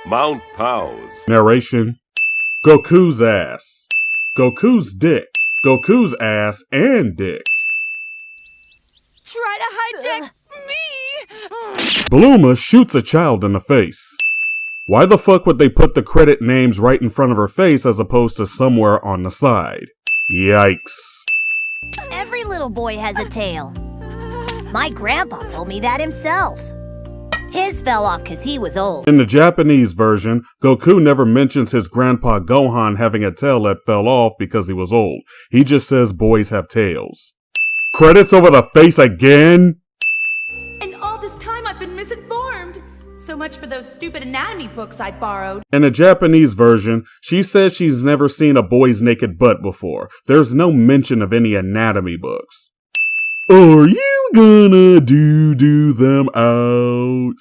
Mount Pause. Narration: Goku's ass, Goku's dick, Goku's ass and dick. Try to hijack me! Bluma shoots a child in the face. Why the fuck would they put the credit names right in front of her face as opposed to somewhere on the side? Yikes. Every little boy has a tail. My grandpa told me that himself. His fell off because he was old. In the Japanese version, Goku never mentions his grandpa Gohan having a tail that fell off because he was old. He just says boys have tails. Credits over the face again? And all this time I've been misinformed. So much for those stupid anatomy books I borrowed. In the Japanese version, she says she's never seen a boy's naked butt before. There's no mention of any anatomy books. Are you gonna do them out?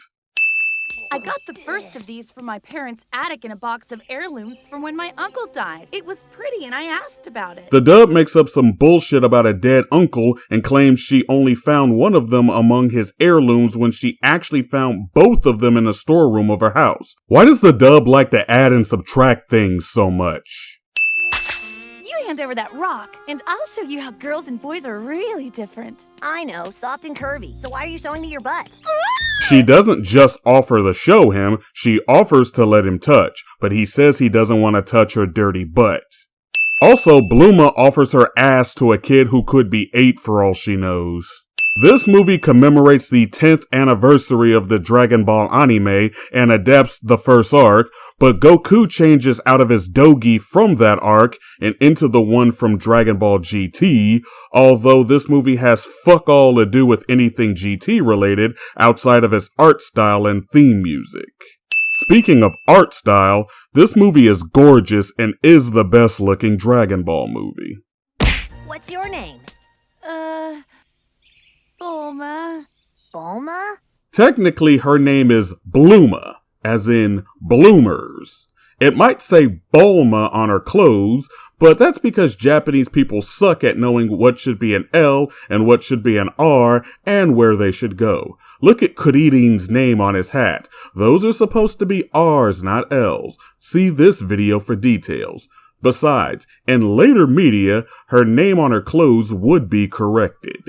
I got the first of these from my parents' attic in a box of heirlooms from when my uncle died. It was pretty and I asked about it. The dub makes up some bullshit about a dead uncle and claims she only found one of them among his heirlooms when she actually found both of them in the storeroom of her house. Why does the dub like to add and subtract things so much? You hand over that rock, and I'll show you how girls and boys are really different. I know, soft and curvy. So why are you showing me your butt? She doesn't just offer to show him, she offers to let him touch, but he says he doesn't want to touch her dirty butt. Also, Bluma offers her ass to a kid who could be 8 for all she knows. This movie commemorates the 10th anniversary of the Dragon Ball anime and adapts the first arc, but Goku changes out of his dogi from that arc and into the one from Dragon Ball GT, although this movie has fuck all to do with anything GT related outside of its art style and theme music. Speaking of art style, this movie is gorgeous and is the best looking Dragon Ball movie. What's your name? Bulma. Bulma? Technically, her name is Bluma, as in bloomers. It might say Bulma on her clothes, but that's because Japanese people suck at knowing what should be an L and what should be an R and where they should go. Look at Kuririn's name on his hat. Those are supposed to be R's, not L's. See this video for details. Besides, in later media, her name on her clothes would be corrected.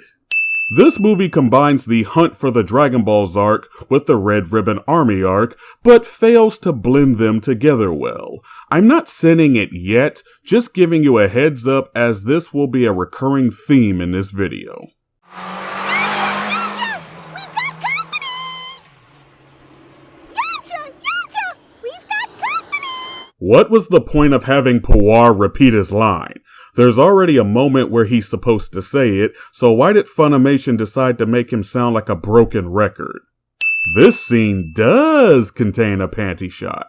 This movie combines the Hunt for the Dragon Balls arc with the Red Ribbon Army arc, but fails to blend them together well. I'm not sending it yet, just giving you a heads up as this will be a recurring theme in this video. Yacha! We've got company! Yacha! We've got company! What was the point of having Puar repeat his line? There's already a moment where he's supposed to say it, so why did Funimation decide to make him sound like a broken record? This scene does contain a panty shot.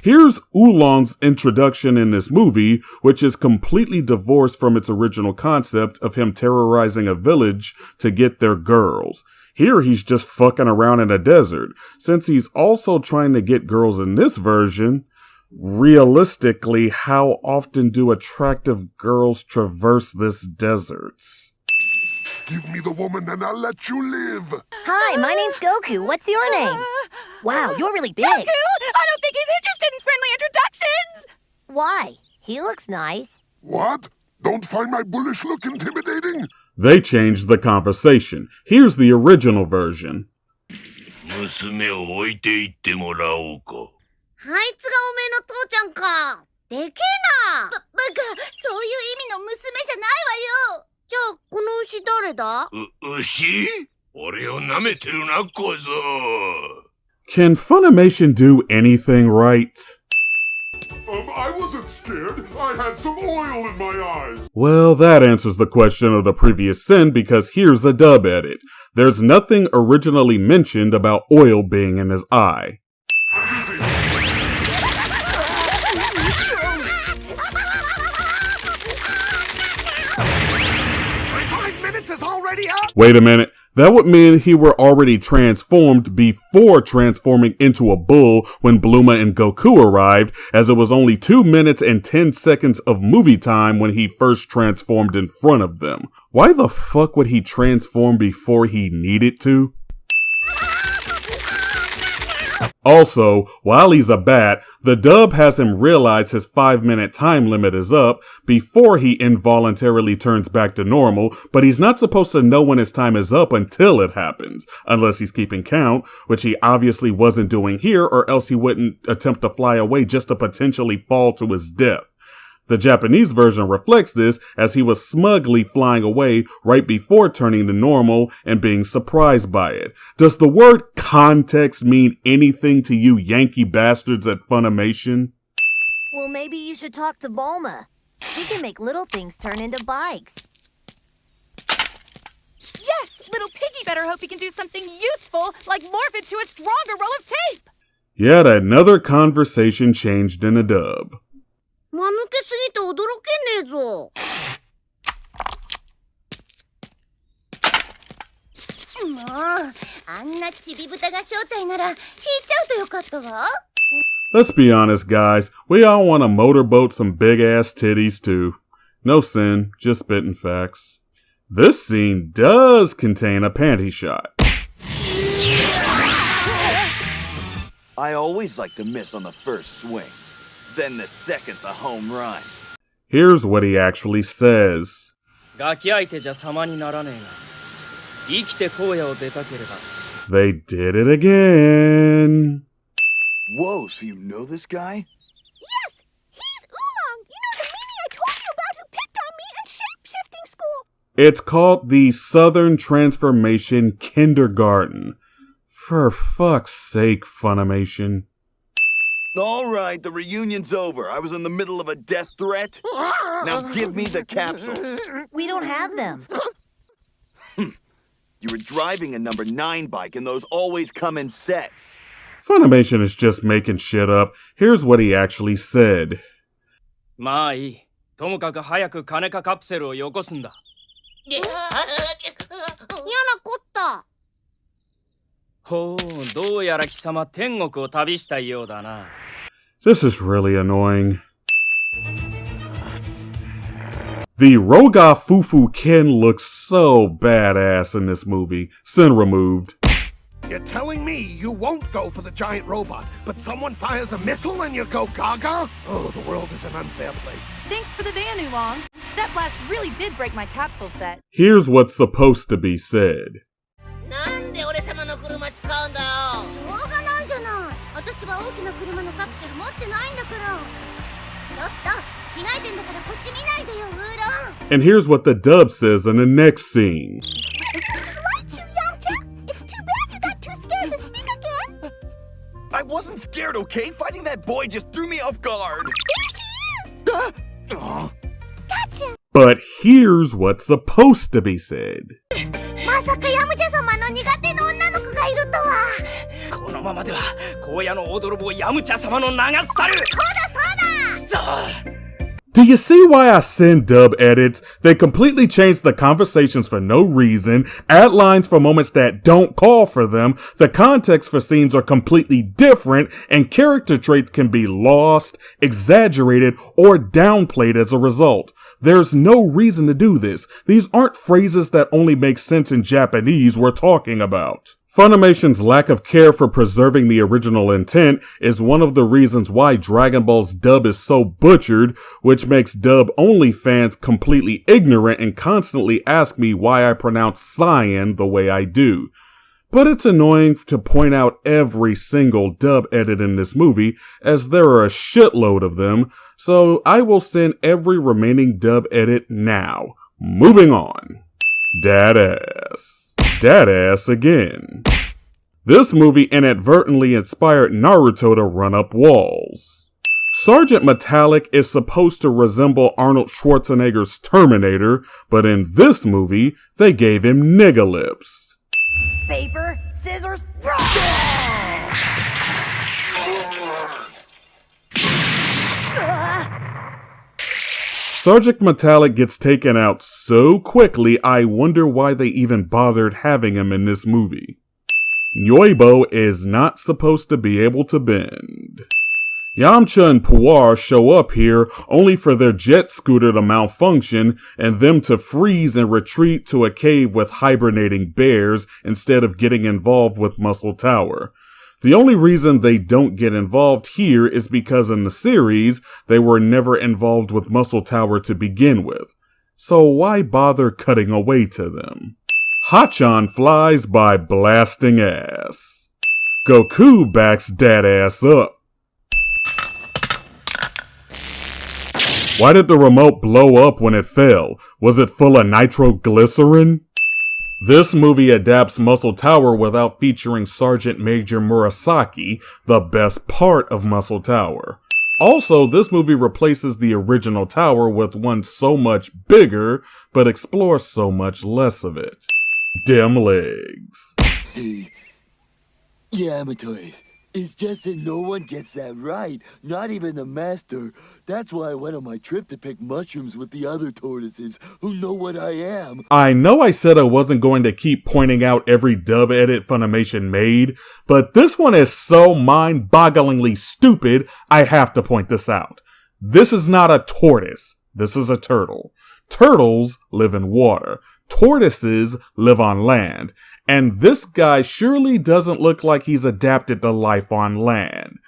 Here's Oolong's introduction in this movie, which is completely divorced from its original concept of him terrorizing a village to get their girls. Here he's just fucking around in a desert. Since he's also trying to get girls in this version, realistically, how often do attractive girls traverse this desert? Give me the woman and I'll let you live. Hi, my name's Goku. What's your name? Wow, you're really big. Goku! I don't think he's interested in friendly introductions! Why? He looks nice. What? Don't find my bullish look intimidating? They changed the conversation. Here's the original version. 娘を置いて行ってもらおうか。あいつがおめえの父ちゃんか。でけえな。バカ、そういう意味の娘じゃないわよ。じゃあ、この牛誰だ？牛？俺を舐めてるな、小僧。 Can Funimation do anything right? I wasn't scared. I had some oil in my eyes. Well, that answers the question of the previous sin because here's a dub edit. There's nothing originally mentioned about oil being in his eye. I'm busy. My 5 minutes is already up. Wait a minute. That would mean he were already transformed before transforming into a bull when Bluma and Goku arrived, as it was only 2 minutes and 10 seconds of movie time when he first transformed in front of them. Why the fuck would he transform before he needed to? Also, while he's a bat, the dub has him realize his 5-minute time limit is up before he involuntarily turns back to normal, but he's not supposed to know when his time is up until it happens, unless he's keeping count, which he obviously wasn't doing here, or else he wouldn't attempt to fly away just to potentially fall to his death. The Japanese version reflects this as he was smugly flying away right before turning to normal and being surprised by it. Does the word context mean anything to you Yankee bastards at Funimation? Well, maybe you should talk to Bulma. She can make little things turn into bikes. Yes, little piggy better hope he can do something useful, like morph into a stronger roll of tape. Yet another conversation changed in a dub. 間抜けすぎて驚けねえぞ。もう、あんなちび豚が正体なら引いちゃうとよかったわ。Let's be honest, guys. We all want to motorboat some big-ass titties, too. No sin, just spitting facts. This scene does contain a panty shot. I always like to miss on the first swing. Then the second's a home run. Here's what he actually says. ガキ相手じゃ様にならねえが、生きて荒野を出たければ。 They did it again. Whoa, so you know this guy? Yes, he's Oolong. You know the meanie I told you about who picked on me in shape-shifting school. It's called the Southern Transformation Kindergarten. For fuck's sake, Funimation. All right, the reunion's over. I was in the middle of a death threat. Now give me the capsules. We don't have them. You were driving a number 9 bike and those always come in sets. Funimation is just making shit up. Here's what he actually said. まあいい。ともかく早く金かカプセルをよこすんだ。嫌なこった。ほう、どうやら貴様天国を旅したいようだな。This is really annoying. The Roga Fufu Ken looks so badass in this movie. Sin removed. You're telling me you won't go for the giant robot, but someone fires a missile and you go gaga? Oh, the world is an unfair place. Thanks for the van, Oolong. That blast really did break my capsule set. Here's what's supposed to be said. なんで俺様の車使うんだよ。しょうがないじゃない。私は大きな車のカプセル持ってないんだから。ちょっと着替えてんだからこっち見ないでよ、ウーロン。 And here's what the dub says in the next scene. I wasn't scared, okay? Fighting that boy just threw me off guard. There she is! Gotcha! But here's what's supposed to be said. まさかヤムチャ様の苦手な女の子がいるとは。このままでは荒野の大泥棒ヤムチャ様の名が廃る。そうだそうだ。 Do you see why I send dub edits? They completely change the conversations for no reason, add lines for moments that don't call for them, the context for scenes are completely different, and character traits can be lost, exaggerated, or downplayed as a result. There's no reason to do this. These aren't phrases that only make sense in Japanese we're talking about. Funimation's lack of care for preserving the original intent is one of the reasons why Dragon Ball's dub is so butchered, which makes dub-only fans completely ignorant and constantly ask me why I pronounce cyan the way I do. But it's annoying to point out every single dub edit in this movie, as there are a shitload of them, so I will send every remaining dub edit now. Moving on. Dadass. Dadass again. This movie inadvertently inspired Naruto to run up walls. Sergeant Metallic is supposed to resemble Arnold Schwarzenegger's Terminator, but in this movie, they gave him nigga lips. Paper, scissors, Sergeant Metallic gets taken out so quickly, I wonder why they even bothered having him in this movie. Nyoibo is not supposed to be able to bend. Yamcha and Puar show up here only for their jet scooter to malfunction and them to freeze and retreat to a cave with hibernating bears instead of getting involved with Muscle Tower. The only reason they don't get involved here is because in the series, they were never involved with Muscle Tower to begin with. So why bother cutting away to them? Hachan flies by blasting ass. Goku backs that ass up. Why did the remote blow up when it fell? Was it full of nitroglycerin? This movie adapts Muscle Tower without featuring Sergeant Major Murasaki, the best part of Muscle Tower. Also, this movie replaces the original tower with one so much bigger, but explores so much less of it. Dim legs. Yeah, amateurs. It's just that no one gets that right, not even the master. That's why I went on my trip to pick mushrooms with the other tortoises, who know what I am. I know I said I wasn't going to keep pointing out every dub edit Funimation made, but this one is so mind-bogglingly stupid, I have to point this out. This is not a tortoise. This is a turtle. Turtles live in water. Tortoises live on land. And this guy surely doesn't look like he's adapted to life on land.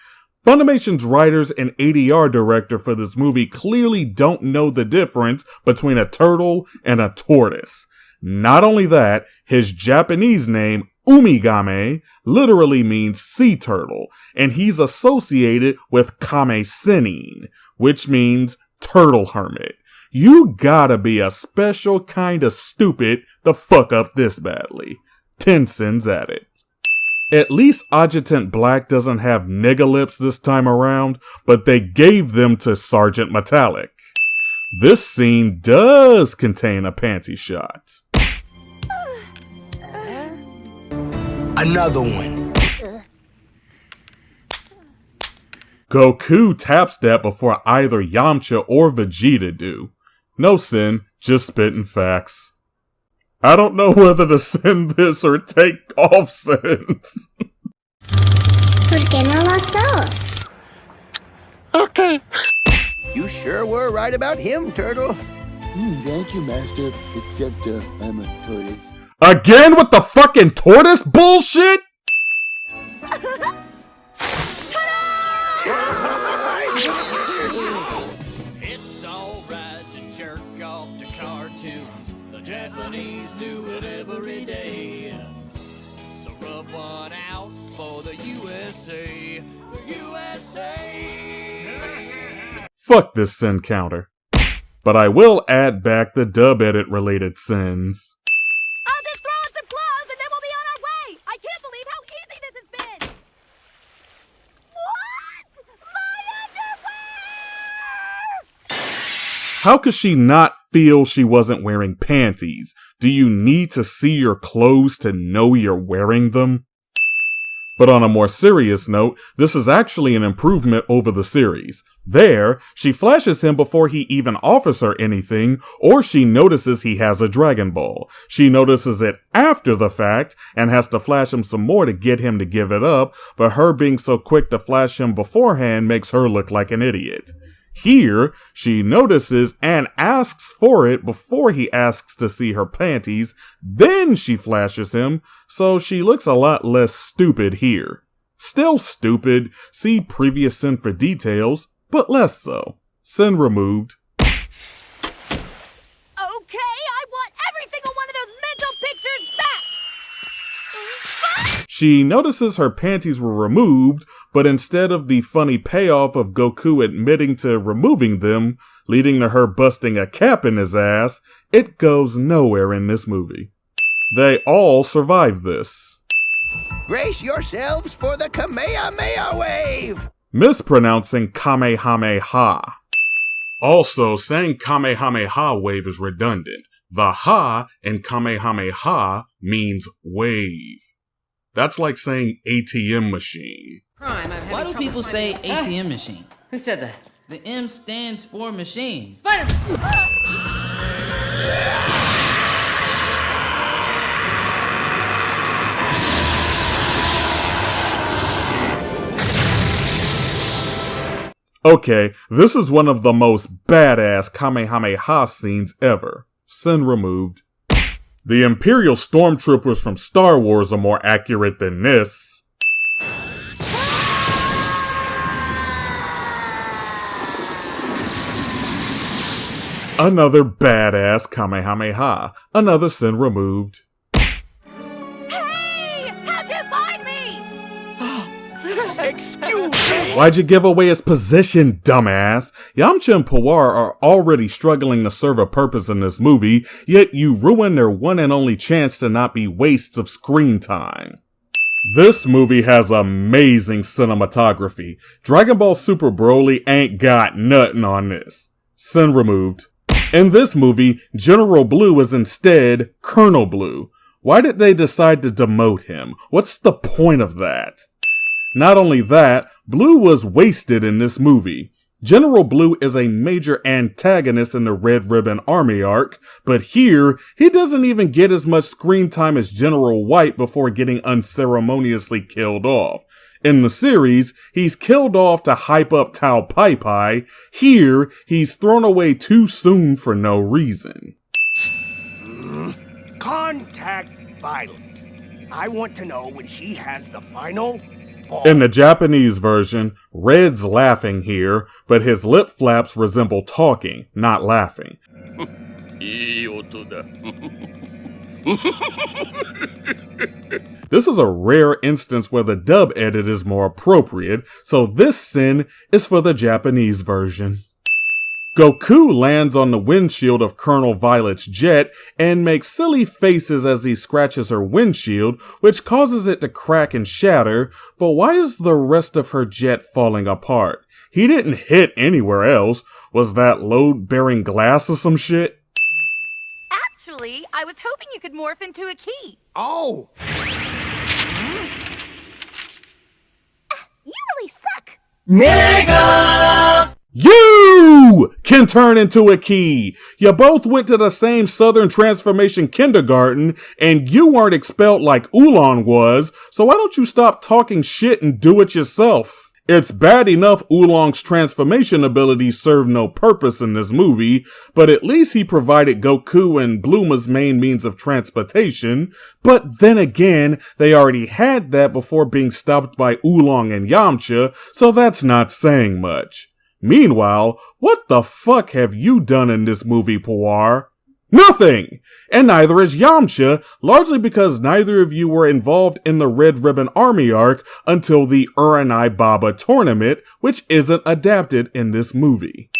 Funimation's writers and ADR director for this movie clearly don't know the difference between a turtle and a tortoise. Not only that, his Japanese name, Umigame, literally means sea turtle, and he's associated with Kame Sennin, which means turtle hermit. You gotta be a special kind of stupid to fuck up this badly. 10 cents at it. At least Adjutant Black doesn't have nigga lips this time around, but they gave them to Sergeant Metallic. This scene does contain a panty shot. Another one. Goku taps that before either Yamcha or Vegeta do. No Sin, just spitting facts. I don't know whether to send this or take off sends. ¿Por qué no los dos? Okay. You sure were right about him, Turtle. Thank you, Master. Except, I'm a tortoise. Again with the fucking tortoise bullshit? It's alright to jerk off to cartoons. The Japanese do it every day. So rub one out for the USA. The USA! Fuck this sin counter. But I will add back the dub edit related sins. I'll just throw in some clothes and then we'll be on our way! I can't believe how easy this has been! What? My underwear! How could she not feel she wasn't wearing panties? Do you need to see your clothes to know you're wearing them? But on a more serious note, this is actually an improvement over the series. There, she flashes him before he even offers her anything, or she notices he has a Dragon Ball. She notices it after the fact, and has to flash him some more to get him to give it up, but her being so quick to flash him beforehand makes her look like an idiot. Here, she notices and asks for it before he asks to see her panties, then she flashes him, so she looks a lot less stupid here. Still stupid, see previous sin for details, but less so. Sin removed. Okay, I want every single one of those mental pictures back! She notices her panties were removed, but instead of the funny payoff of Goku admitting to removing them, leading to her busting a cap in his ass, it goes nowhere in this movie. They all survive this. Brace yourselves for the Kamehameha wave! Mispronouncing Kamehameha. Also, saying Kamehameha wave is redundant. The ha in Kamehameha means wave. That's like saying ATM machine. Why do people say ATM machine? Who said that? The M stands for machine. Spider! Okay, this is one of the most badass Kamehameha scenes ever. Sin removed. The Imperial Stormtroopers from Star Wars are more accurate than this. Another badass Kamehameha. Another sin removed. Hey! How'd you find me? Excuse me! Why'd you give away his position, dumbass? Yamcha and Puar are already struggling to serve a purpose in this movie, yet you ruin their one and only chance to not be wastes of screen time. This movie has amazing cinematography. Dragon Ball Super Broly ain't got nothing on this. Sin removed. In this movie, General Blue is instead Colonel Blue. Why did they decide to demote him? What's the point of that? Not only that, Blue was wasted in this movie. General Blue is a major antagonist in the Red Ribbon Army arc, but here, he doesn't even get as much screen time as General White before getting unceremoniously killed off. In the series, he's killed off to hype up Tao Pai Pai. Here, he's thrown away too soon for no reason. Contact Violet. I want to know when she has the final ball. In the Japanese version, Red's laughing here, but his lip flaps resemble talking, not laughing. いい音だ。 This is a rare instance where the dub edit is more appropriate, so this sin is for the Japanese version. Goku lands on the windshield of Colonel Violet's jet and makes silly faces as he scratches her windshield, which causes it to crack and shatter, but why is the rest of her jet falling apart? He didn't hit anywhere else. Was that load-bearing glass or some shit? Actually, I was hoping you could morph into a key. Oh! You really suck! You can turn into a key. You both went to the same Southern Transformation kindergarten, and you weren't expelled like Oolong was, so why don't you stop talking shit and do it yourself? It's bad enough Oolong's transformation abilities serve no purpose in this movie, but at least he provided Goku and Bluma's main means of transportation. But then again, they already had that before being stopped by Oolong and Yamcha, so that's not saying much. Meanwhile, what the fuck have you done in this movie, Puar? Nothing! And neither is Yamcha, largely because neither of you were involved in the Red Ribbon Army arc until the Uranai Baba tournament, which isn't adapted in this movie.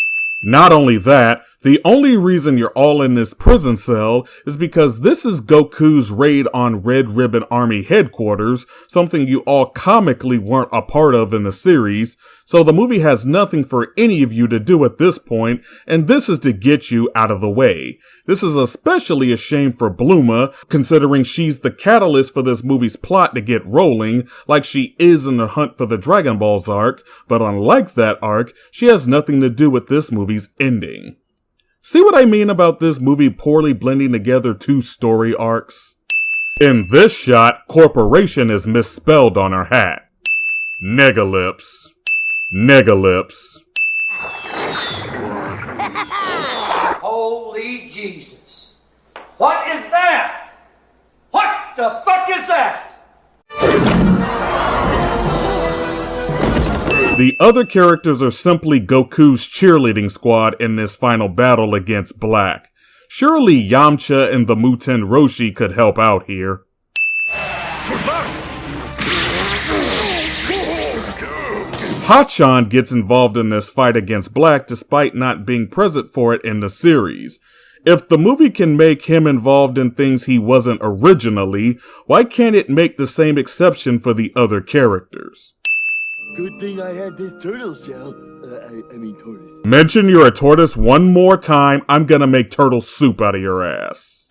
Not only that, the only reason you're all in this prison cell is because this is Goku's raid on Red Ribbon Army headquarters, something you all comically weren't a part of in the series, so the movie has nothing for any of you to do at this point, and this is to get you out of the way. This is especially a shame for Bluma, considering she's the catalyst for this movie's plot to get rolling, like she is in the Hunt for the Dragon Balls arc, but unlike that arc, she has nothing to do with this movie's ending. See what I mean about this movie poorly blending together two story arcs? In this shot, corporation is misspelled on her hat. Negalips. Negalips. Holy Jesus. What is that? What the fuck is that? The other characters are simply Goku's cheerleading squad in this final battle against Black. Surely Yamcha and the Muten Roshi could help out here. Hachan gets involved in this fight against Black despite not being present for it in the series. If the movie can make him involved in things he wasn't originally, why can't it make the same exception for the other characters? Good thing I had this turtle shell. I mean tortoise. Mention you're a tortoise one more time, I'm gonna make turtle soup out of your ass.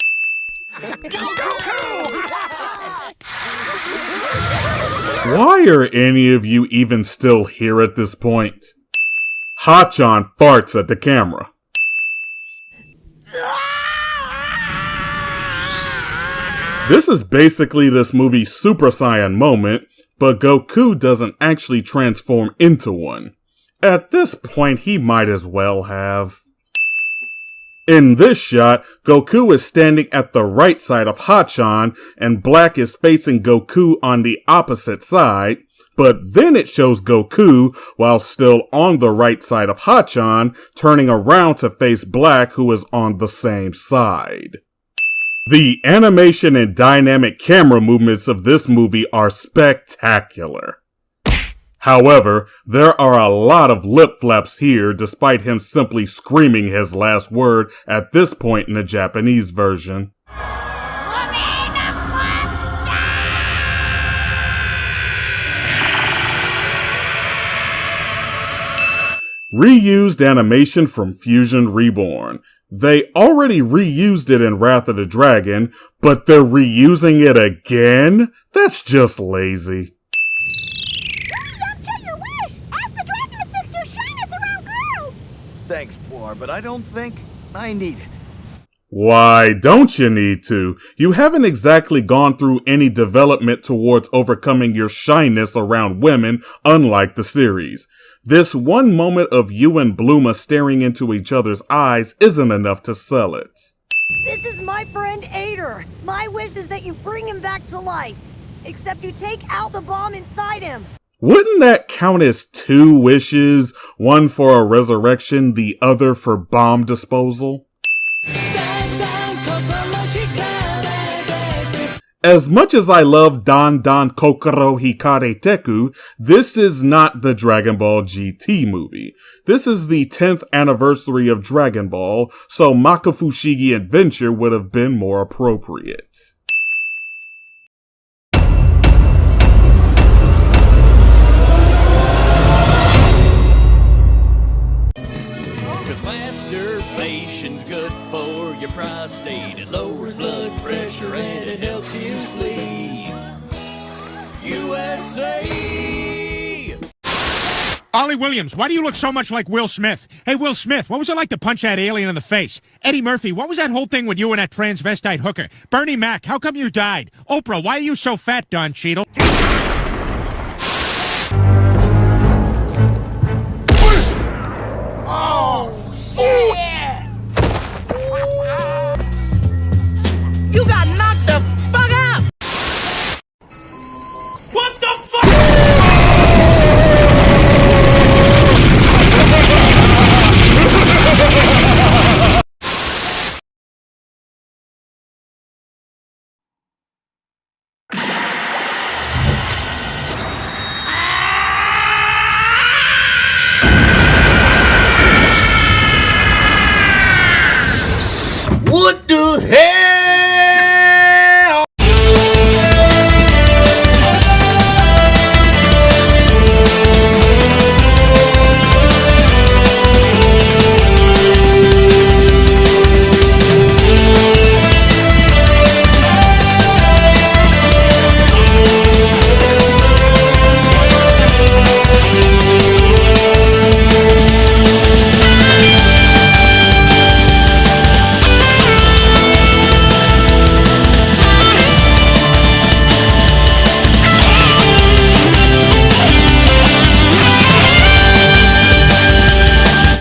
Why are any of you even still here at this point? Hachan farts at the camera. This is basically this movie's Super Saiyan moment, but Goku doesn't actually transform into one. At this point, he might as well have. In this shot, Goku is standing at the right side of Hachan, and Black is facing Goku on the opposite side. But then it shows Goku, while still on the right side of Hachan, turning around to face Black, who is on the same side. The animation and dynamic camera movements of this movie are spectacular. However, there are a lot of lip flaps here despite him simply screaming his last word at this point in the Japanese version. Reused animation from Fusion Reborn. They already reused it in Wrath of the Dragon, but they're reusing it again? That's just lazy. Thanks, Poir, but I don't think I need it. Why don't you need to? You haven't exactly gone through any development towards overcoming your shyness around women, unlike the series. This one moment of you and Bluma staring into each other's eyes isn't enough to sell it. This is my friend Ader. My wish is that you bring him back to life. Except you take out the bomb inside him. Wouldn't that count as 2 wishes? One for a resurrection, the other for bomb disposal? As much as I love Dan Dan Kokoro Hikare Teku, this is not the Dragon Ball GT movie. This is the 10th anniversary of Dragon Ball, so Makafushigi Adventure would have been more appropriate. Masturbation's good for your prostate. It lowers blood pressure and it helps you sleep. USA! Ollie Williams, why do you look so much like Will Smith? Hey, Will Smith, what was it like to punch that alien in the face? Eddie Murphy, what was that whole thing with you and that transvestite hooker? Bernie Mac, how come you died? Oprah, why are you so fat, Don Cheadle?